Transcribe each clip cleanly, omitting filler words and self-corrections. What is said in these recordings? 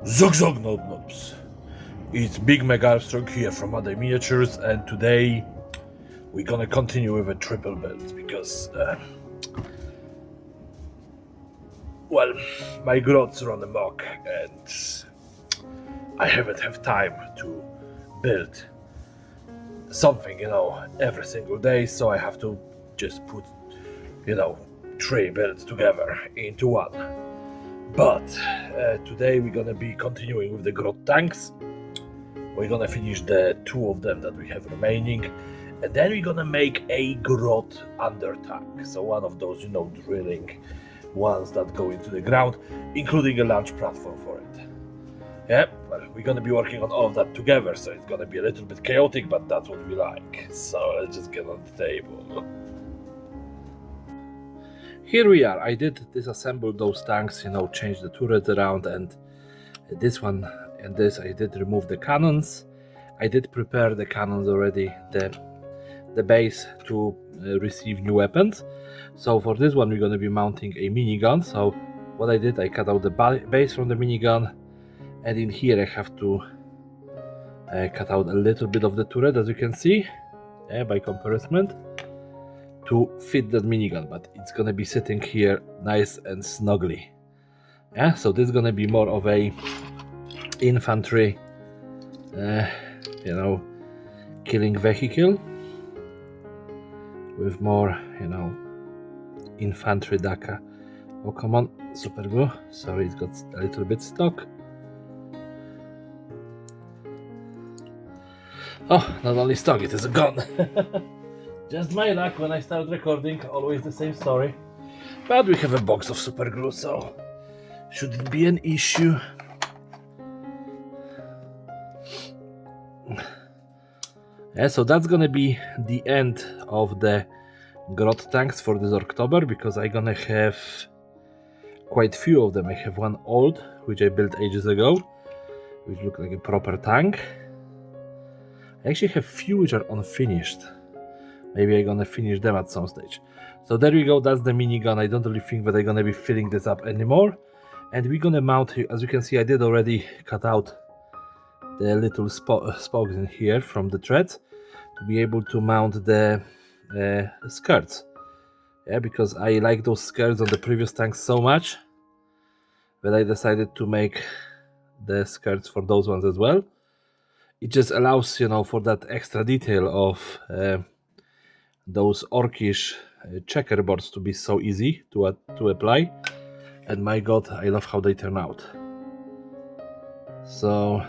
Zog zog nob nobs. It's Big Meg Armstrong here from Other Miniatures, and today we're gonna continue with a triple build because, well, my grots run amok and I haven't have time to build something, every single day, so I have to just put, three builds together into one. But today we're gonna be continuing with the grot tanks. We're gonna finish the two of them that we have remaining, and then we're gonna make a grot under tank. So one of those, drilling ones that go into the ground, including a large platform for it. Yeah, well, we're gonna be working on all of that together, so it's gonna be a little bit chaotic, but that's what we like. So let's just get on the table. Here we are. I did disassemble those tanks, change the turrets around, and this one and this I did remove the cannons. I did prepare the cannons already, the base to receive new weapons. So for this one we're going to be mounting a minigun. So what I did, I cut out the base from the minigun, and in here I have to cut out a little bit of the turret, as you can see, by comparison, to fit that minigun, but it's gonna be sitting here nice and snugly. Yeah, so this is gonna be more of a infantry, killing vehicle with more, infantry DACA. Oh, come on, super glue. Sorry, it's got a little bit stuck. Oh, not only stuck, it is a gun. Just my luck when I start recording, always the same story. But we have a box of super glue, so shouldn't be an issue. Yeah, so that's gonna be the end of the grot tanks for this Orktober, because I'm gonna have quite few of them. I have one old, which I built ages ago, which look like a proper tank. I actually have few which are unfinished. Maybe I'm gonna finish them at some stage. So there we go, that's the minigun. I don't really think that I'm gonna be filling this up anymore. And we're gonna mount, as you can see, I did already cut out the little spokes in here from the threads to be able to mount the skirts. Yeah, because I like those skirts on the previous tanks so much that I decided to make the skirts for those ones as well. It just allows, for that extra detail of those orcish checkerboards to be so easy to apply. And my god, I love how they turn out. So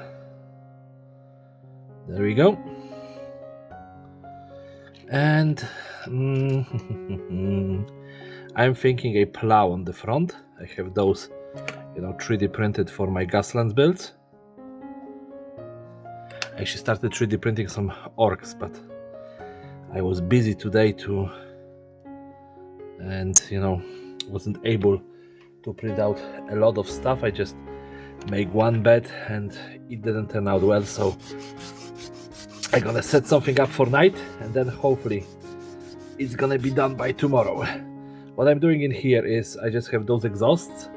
there we go. And I'm thinking a plow on the front. I have those 3D printed for my Gaslands builds. I actually started 3D printing some orcs, but I was busy today and wasn't able to print out a lot of stuff. I just make one bed and it didn't turn out well, so I'm gonna set something up for night, and then hopefully it's gonna be done by tomorrow. What I'm doing in here is I just have those exhausts,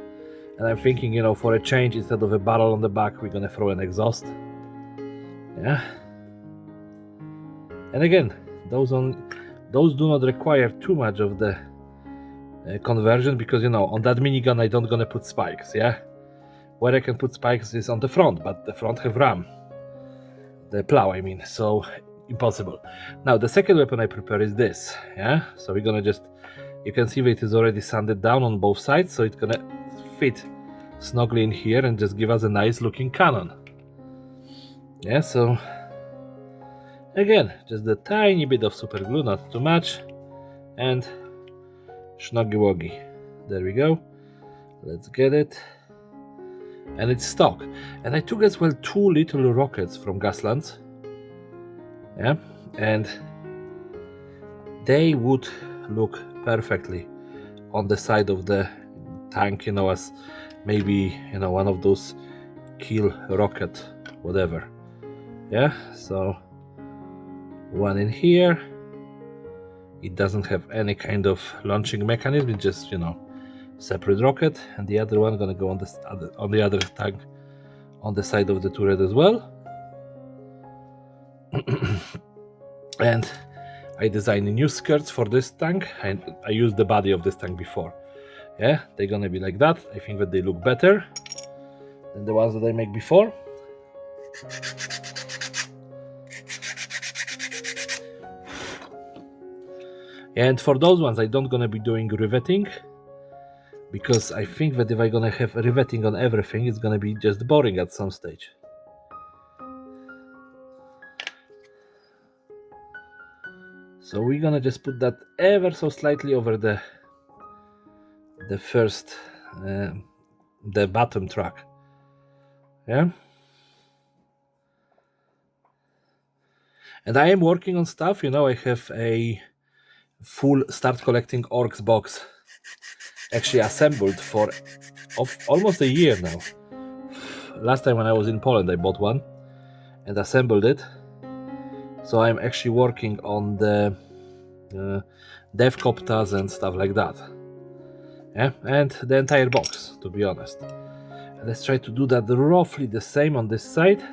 and I'm thinking, for a change, instead of a barrel on the back, we're gonna throw an exhaust. Yeah. And again, those do not require too much of the conversion, because on that minigun I don't gonna put spikes. Yeah, where I can put spikes is on the front, but the front have ram, the plow I mean, so impossible. Now the second weapon I prepare is this. Yeah, so we're gonna just, you can see that it is already sanded down on both sides, so it's gonna fit snugly in here and just give us a nice looking cannon. Yeah, so again, just a tiny bit of super glue, not too much, and snuggy woggy. There we go. Let's get it. And it's stock. And I took as well 2 little rockets from Gaslands. Yeah, and they would look perfectly on the side of the tank, as maybe one of those kill rocket, whatever. Yeah, so one in here. It doesn't have any kind of launching mechanism, it's just separate rocket, and the other one gonna go on the other tank on the side of the turret as well. And I designed new skirts for this tank, and I used the body of this tank before. Yeah, they're gonna be like that. I think that they look better than the ones that I make before. And for those ones I don't gonna be doing riveting, because I think that if I'm gonna have riveting on everything, it's gonna be just boring at some stage. So we're gonna just put that ever so slightly over the first, the bottom track. Yeah. And I am working on stuff, you know, I have a full Start Collecting Orcs box actually assembled for almost a year now. Last time when I was in Poland I bought one and assembled it. So I'm actually working on the dev coptas and stuff like that. Yeah, and the entire box, to be honest. And let's try to do that roughly the same on this side.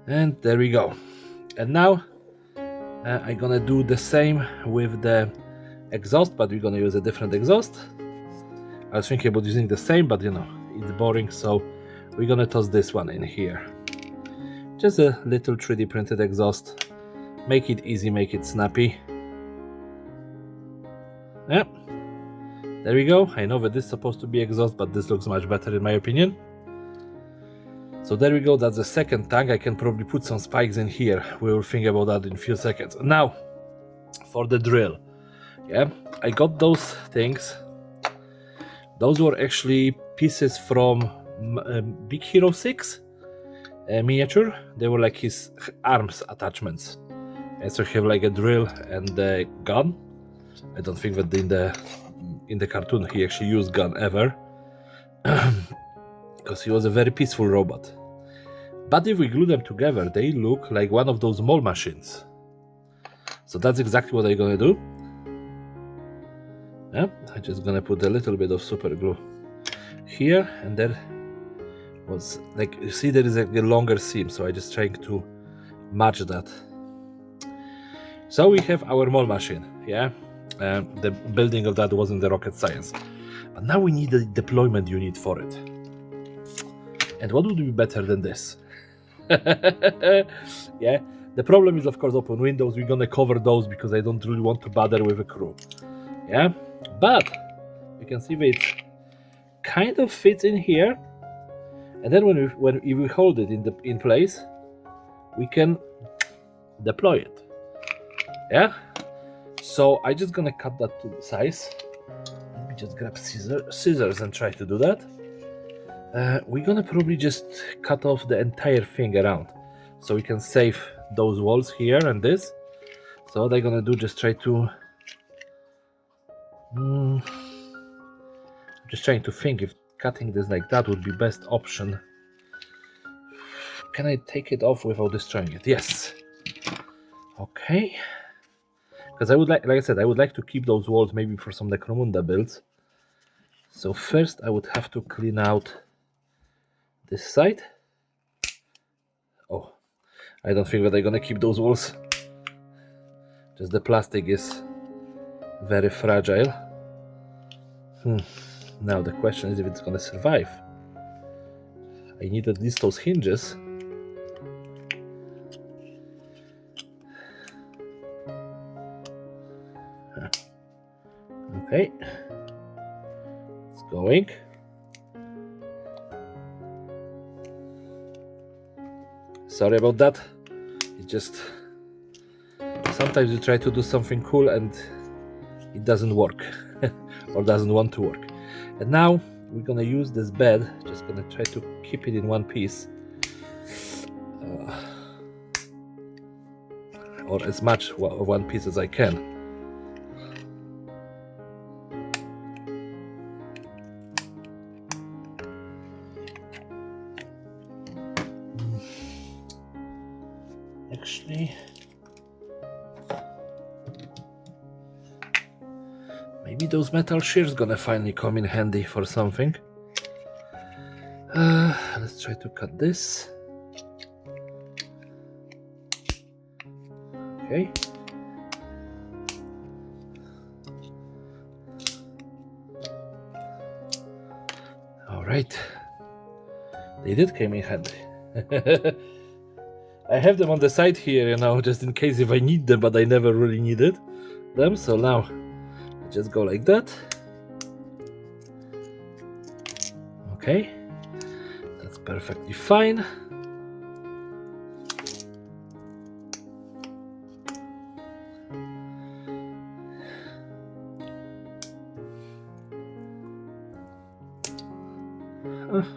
And there we go. And now I'm gonna do the same with the exhaust, but we're gonna use a different exhaust. I was thinking about using the same, but you know, it's boring, so we're gonna toss this one in here. Just a little 3D printed exhaust. Make it easy, make it snappy. Yeah, there we go. I know that this is supposed to be exhaust, but this looks much better in my opinion. So there we go, that's the second tank. I can probably put some spikes in here. We will think about that in a few seconds. Now, for the drill. Yeah, I got those things. Those were actually pieces from Big Hero 6 miniature. They were like his arms attachments. And so he have like a drill and a gun. I don't think that in the cartoon he actually used gun ever. Because he was a very peaceful robot. But if we glue them together, they look like one of those mole machines. So that's exactly what I'm gonna do. Yeah, I'm just gonna put a little bit of super glue here, and there was like, you see there is a longer seam, so I'm just trying to match that. So we have our mole machine, yeah. The building of that wasn't the rocket science, but now we need a deployment unit for it. And what would be better than this? Yeah, the problem is of course open windows. We're gonna cover those because I don't really want to bother with a crew. Yeah, but you can see that it kind of fits in here, and then if we hold it in place, we can deploy it. Yeah, so I'm just gonna cut that to the size. Let me just grab scissors and try to do that. We're gonna probably just cut off the entire thing around, so we can save those walls here and this. So what I'm gonna do, just try to just trying to think if cutting this like that would be best option. Can I take it off without destroying it? Yes. Okay. Because I would like I said, I would like to keep those walls maybe for some Necromunda builds. So first I would have to clean out this side. Oh, I don't think that I'm gonna keep those walls. Just the plastic is very fragile. Now the question is if it's gonna survive. I need at least those hinges. Okay, it's going. Sorry about that. It just sometimes you try to do something cool and it doesn't work or doesn't want to work. And now we're gonna use this bed. Just gonna try to keep it in one piece, or as much of one piece as I can. Actually, Maybe those metal shears gonna finally come in handy for something. Let's try to cut this. Okay. Alright. They did come in handy. I have them on the side here, you know, just in case if I need them, but I never really needed them. So now I just go like that. Okay. That's perfectly fine.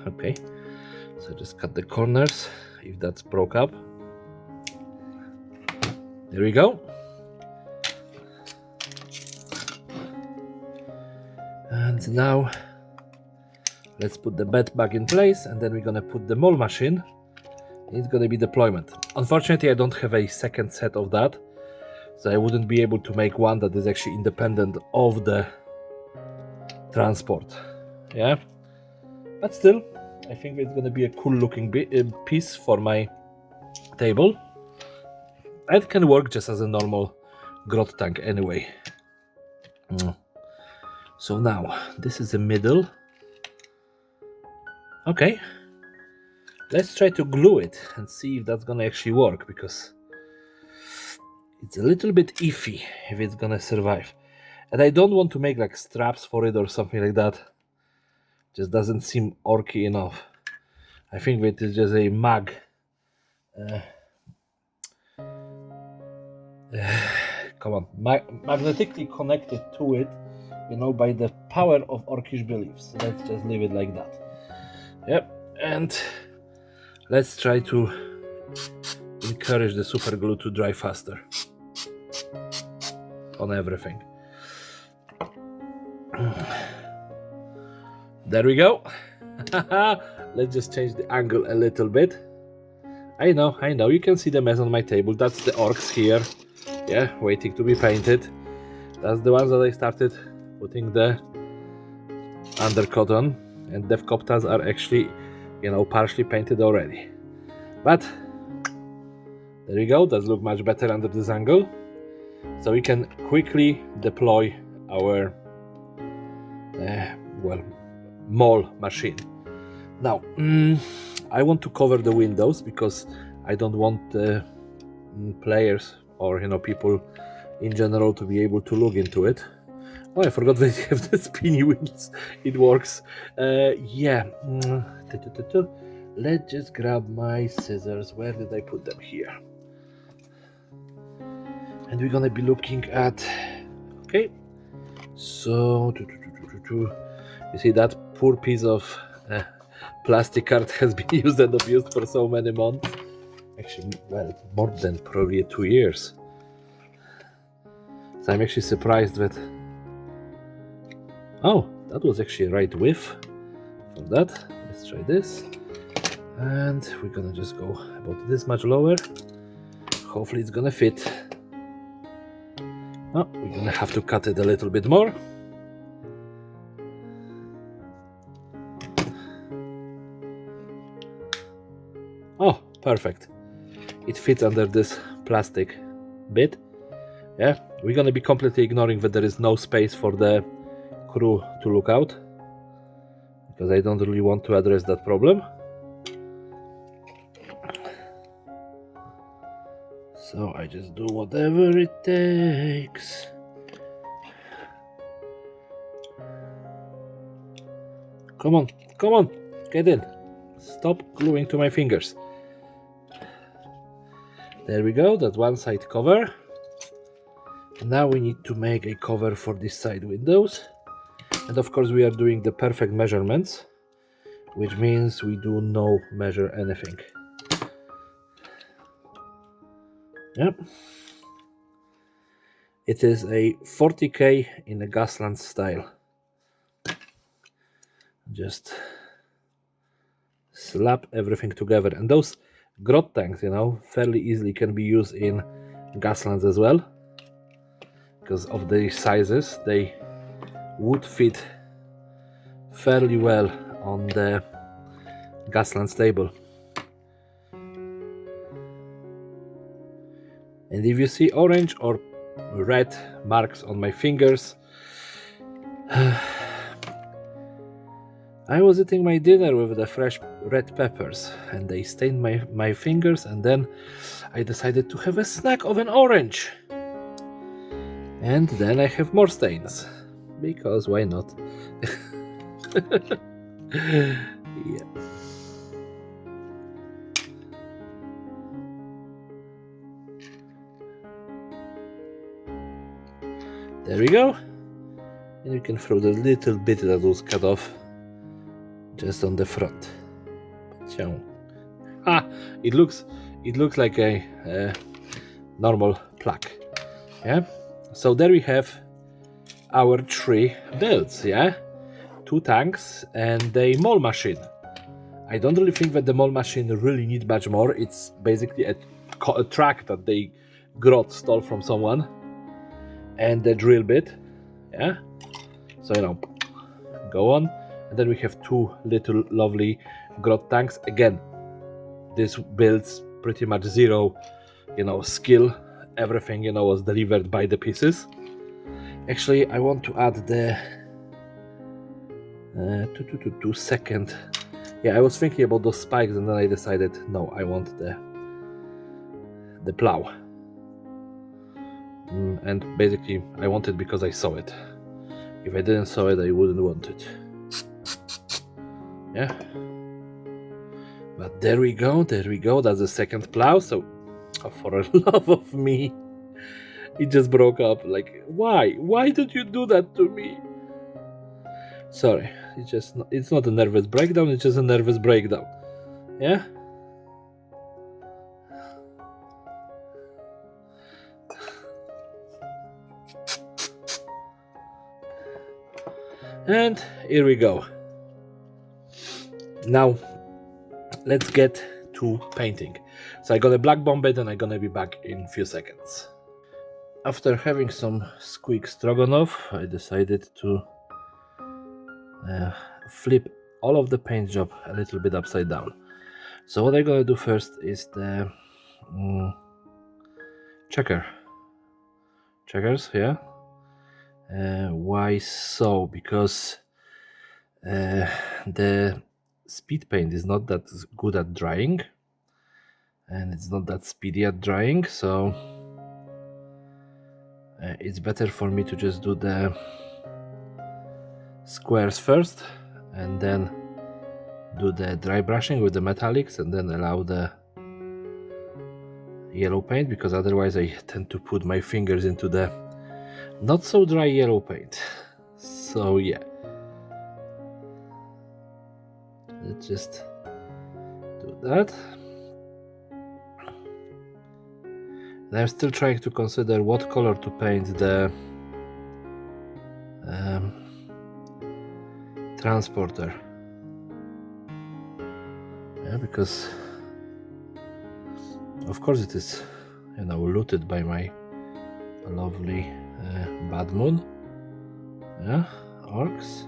Okay, so just cut the corners if that's broke up. There we go. And now let's put the bed back in place, and then we're gonna put the mole machine. It's gonna be deployment. Unfortunately, I don't have a second set of that, so I wouldn't be able to make one that is actually independent of the transport. Yeah, but still, I think it's gonna be a cool looking piece for my table. It can work just as a normal grot tank anyway. So now this is the middle. Okay, let's try to glue it and see if that's gonna actually work, because it's a little bit iffy if it's gonna survive. And I don't want to make like straps for it or something like that. Just doesn't seem orky enough. I think it is just a come on, magnetically connected to it, you know, by the power of orkish beliefs. Let's just leave it like that. Yep, and let's try to encourage the super glue to dry faster on everything. There we go. Let's just change the angle a little bit. I know, you can see the mess on my table. That's the orcs here, yeah, waiting to be painted. That's the ones that I started putting the undercoat on, and Devcoptas are actually, you know, partially painted already. But there we go, does look much better under this angle. So we can quickly deploy our mole machine. Now, I want to cover the windows because I don't want players or, you know, people in general to be able to look into it. Oh, I forgot that you have the spinny wheels. It works. Yeah. Let's just grab my scissors. Where did I put them? Here. And we're gonna be looking at. Okay. So, you see that poor piece of plastic card has been used and abused for so many months. Actually, well, more than probably 2 years. So I'm actually surprised that. Oh, that was actually right width for that. Let's try this. And we're gonna just go about this much lower. Hopefully it's gonna fit. Oh, we're gonna have to cut it a little bit more. Oh, perfect. It fits under this plastic bit. Yeah, we're gonna be completely ignoring that there is no space for the crew to look out, because I don't really want to address that problem. So I just do whatever it takes. Come on, get in. Stop gluing to my fingers. There we go, that's one side cover. Now we need to make a cover for these side windows. And of course we are doing the perfect measurements, which means we do no measure anything. Yep. It is a 40K in a Gasland style. Just slap everything together. And those grot tanks, you know, fairly easily can be used in Gaslands as well. Because of the sizes, they would fit fairly well on the Gasland table. And if you see orange or red marks on my fingers, I was eating my dinner with the fresh red peppers and they stained my fingers, and then I decided to have a snack of an orange. And then I have more stains, because why not? Yeah. There we go. And you can throw the little bit that was cut off just on the front. Ah, it looks like a normal plaque. Yeah. So there we have our 3 builds. Yeah, 2 tanks and the mole machine. I don't really think that the mole machine really needs much more. It's basically a track that they grot stole from someone, and the drill bit. Yeah. So go on. And then we have 2 little lovely grot tanks. Again, this builds pretty much zero, skill. Everything, was delivered by the pieces. Actually, I want to add the 2 second. Yeah, I was thinking about those spikes, and then I decided, no, I want the plow. And basically, I want it because I saw it. If I didn't saw it, I wouldn't want it. Yeah. But there we go. That's the second plow. So, for the love of me, it just broke up. Like, why? Why did you do that to me? Sorry, it's not a nervous breakdown. It's just a nervous breakdown. Yeah. And here we go. Now, let's get to painting. So I'm gonna black bomb it, and I'm gonna be back in a few seconds. After having some squeak stroganoff, I decided to flip all of the paint job a little bit upside down. So what I'm gonna do first is the checkers. Yeah. Why so? Because the speed paint is not that good at drying, and it's not that speedy at drying, so it's better for me to just do the squares first and then do the dry brushing with the metallics, and then allow the yellow paint, because otherwise I tend to put my fingers into the not so dry yellow paint. So yeah, let's just do that. And I'm still trying to consider what color to paint the transporter. Yeah, because of course it is, looted by my lovely Bad Moon. Yeah, orcs.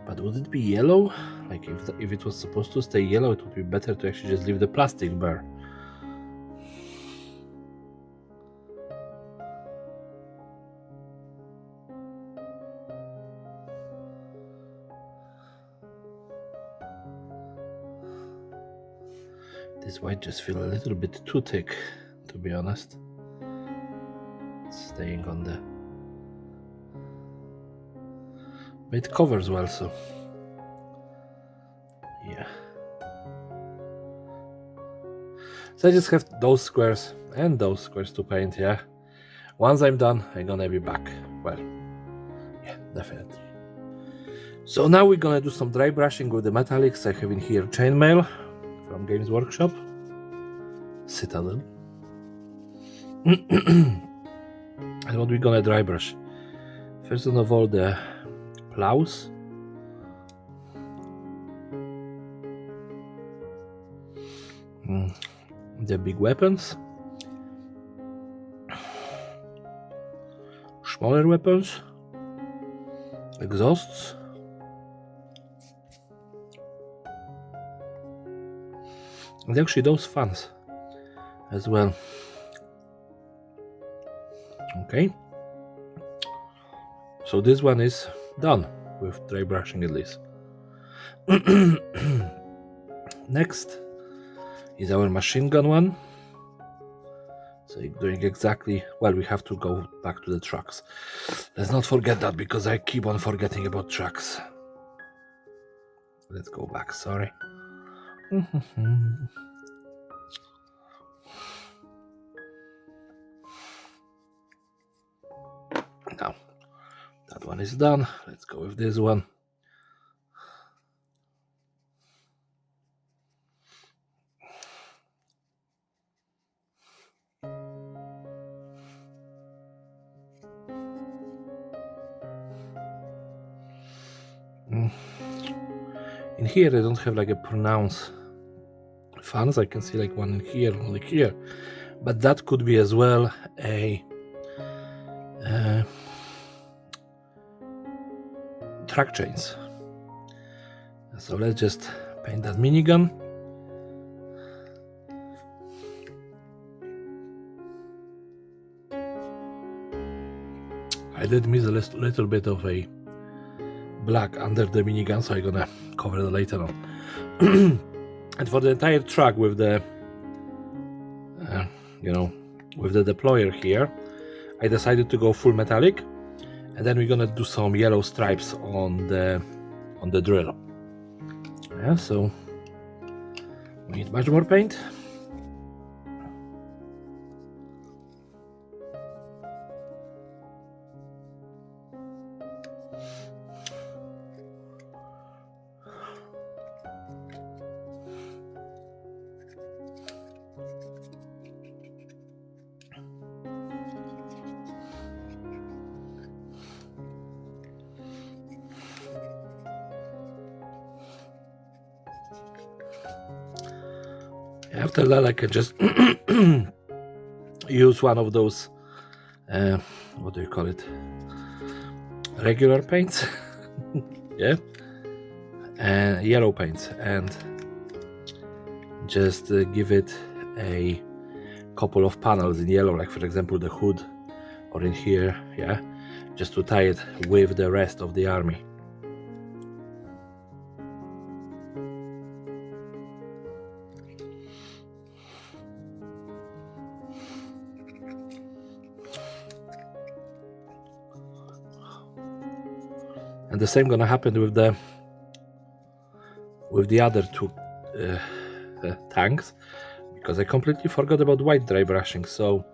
But would it be yellow? Like, if it was supposed to stay yellow, it would be better to actually just leave the plastic bare. This white just feels a little bit too thick, to be honest. It's staying on the... But it covers well, so... yeah. So I just have those squares and those squares to paint, yeah. Once I'm done, I'm gonna be back. Well, yeah, definitely. So now we're gonna do some dry brushing with the metallics. I have in here chainmail from Games Workshop, Citadel. And what we're gonna dry brush? First of all, the plows. The big weapons. Smaller weapons. exhausts. And actually those fans as well. Okay, so this one is done with dry brushing at least. Next is our machine gun one. So you're doing exactly, well, we have to go back to the trucks. Let's not forget that because I keep on forgetting about trucks. Let's go back, sorry. Now, that one is done. Let's go with this one. In here, I don't have like a pronounced fans. I can see like one in here, one in here. But that could be as well a track chains. So let's just paint that minigun. I did miss a little bit of a black under the minigun, so I'm gonna cover it later on. And for the entire truck with the with the deployer here, I decided to go full metallic, and then we're gonna do some yellow stripes on the drill. Yeah, so we need much more paint. After that, I can just use one of those, what do you call it? Regular paints, yeah, and yellow paints, and just give it a couple of panels in yellow, like for example the hood, or in here, yeah, just to tie it with the rest of the army. And the same gonna happen with the other two tanks, because I completely forgot about white dry brushing. So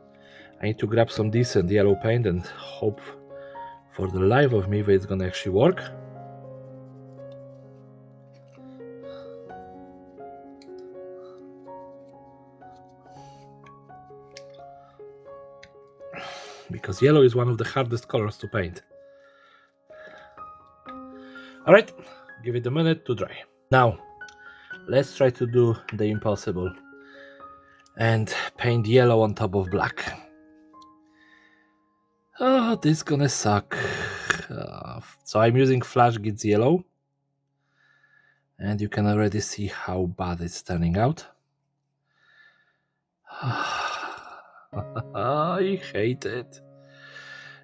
I need to grab some decent yellow paint and hope for the life of me that it's gonna actually work. Because yellow is one of the hardest colors to paint. Alright, give it a minute to dry. Now, let's try to do the impossible and paint yellow on top of black. Oh, this is gonna suck. So I'm using Flash Gits Yellow, and you can already see how bad it's turning out. I hate it.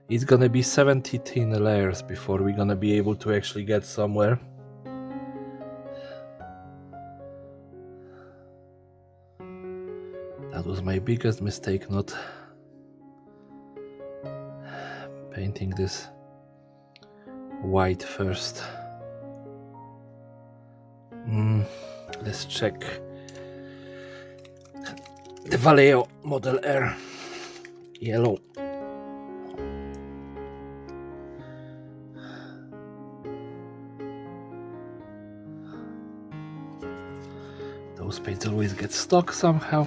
It's gonna be 70 thin layers before we're gonna be able to actually get somewhere. That was my biggest mistake, not painting this white first. Let's check the Vallejo Model R yellow. Those paints always get stuck somehow.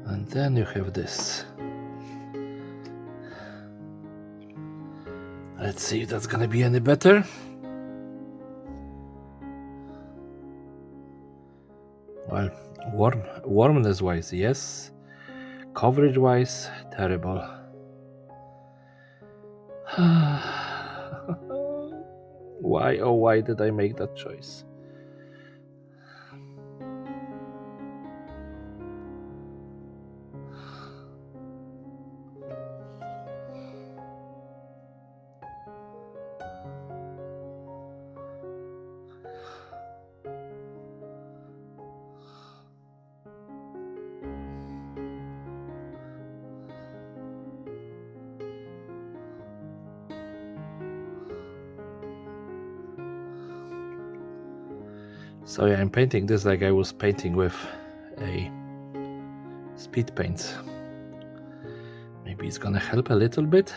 And then you have this. Let's see if that's gonna be any better. Well, warmness wise, yes. Coverage wise, terrible. Why, oh why did I make that choice? So yeah, I'm painting this like I was painting with a speed paint. Maybe it's gonna help a little bit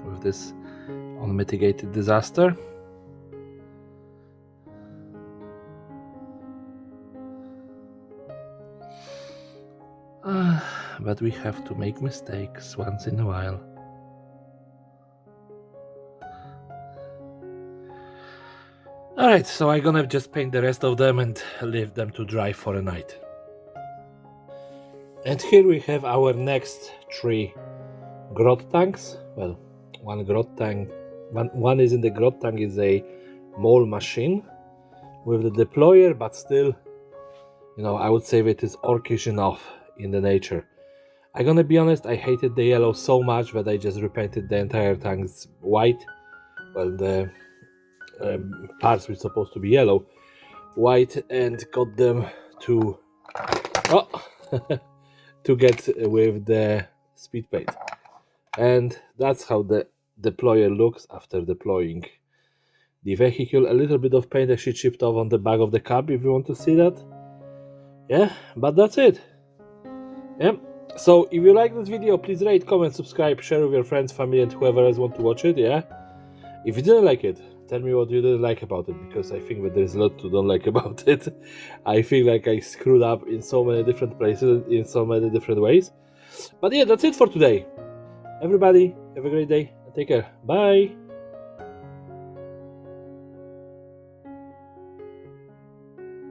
with this unmitigated disaster. But we have to make mistakes once in a while. Alright, so I'm gonna just paint the rest of them and leave them to dry for a night. And here we have our next 3 grot tanks. Well, one grot tank, one is in the grot tank is a mole machine with the deployer, but still, you know, I would say it is orcish enough in the nature. I'm gonna be honest, I hated the yellow so much that I just repainted the entire tanks white. Well, the parts were supposed to be yellow, white, and got them to to get with the speed paint. And that's how the deployer looks after deploying the vehicle. A little bit of paint actually chipped off on the back of the cab if you want to see that. Yeah, but that's it. Yeah. So if you like this video, please rate, comment, subscribe, share with your friends, family, and whoever else want to watch it. Yeah. If you didn't like it, tell me what you didn't like about it, because I think that there's a lot to don't like about it. I feel like I screwed up in so many different places, in so many different ways. But yeah, that's it for today. Everybody, have a great day and take care. Bye.